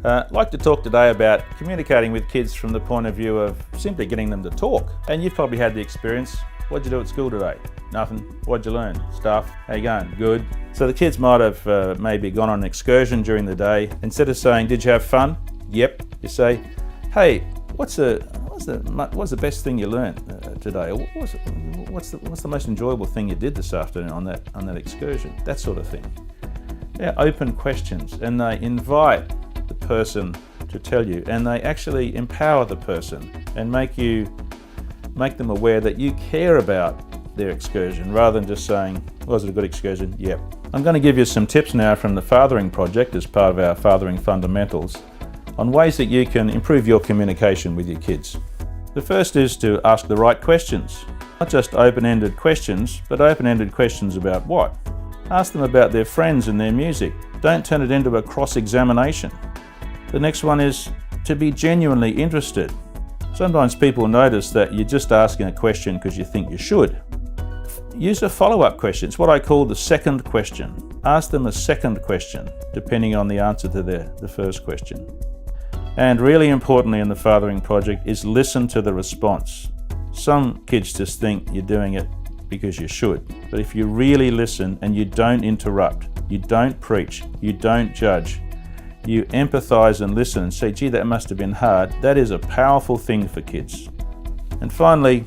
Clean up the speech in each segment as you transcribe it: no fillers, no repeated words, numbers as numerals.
I'd like to talk today about communicating with kids from the point of view of simply getting them to talk. And you've probably had the experience. What'd you do at school today? Nothing. What'd you learn? Stuff. How you going? Good. So the kids might have maybe gone on an excursion during the day. Instead of saying, did you have fun? Yep. You say, hey, what's the best thing you learned today? Or what's the most enjoyable thing you did this afternoon on that excursion? That sort of thing. They're open questions, and they invite the person to tell you, and they actually empower the person and make them aware that you care about their excursion, rather than just saying, was it a good excursion? Yep. I'm going to give you some tips now from the Fathering Project as part of our Fathering Fundamentals on ways that you can improve your communication with your kids. The first is to ask the right questions. Not just open-ended questions, but open-ended questions about what? Ask them about their friends and their music. Don't turn it into a cross-examination. The next one is to be genuinely interested. Sometimes people notice that you're just asking a question because you think you should. Use a follow-up question. It's what I call the second question. Ask them a second question, depending on the answer to the first question. And really importantly in the Fathering Project is listen to the response. Some kids just think you're doing it because you should. But if you really listen and you don't interrupt, you don't preach, you don't judge, you empathize and listen and say, gee, that must have been hard, that is a powerful thing for kids. And finally,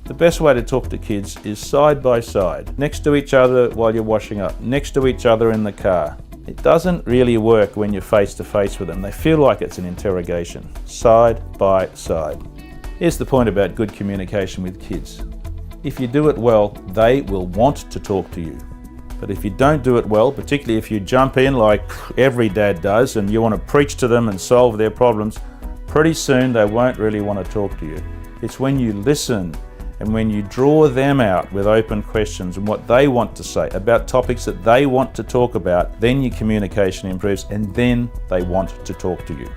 the best way to talk to kids is side by side, next to each other while you're washing up, next to each other in the car. It doesn't really work when you're face to face with them. They feel like it's an interrogation, side by side. Here's the point about good communication with kids. If you do it well, they will want to talk to you. But if you don't do it well, particularly if you jump in like every dad does and you want to preach to them and solve their problems, pretty soon they won't really want to talk to you. It's when you listen and when you draw them out with open questions and what they want to say about topics that they want to talk about, then your communication improves and then they want to talk to you.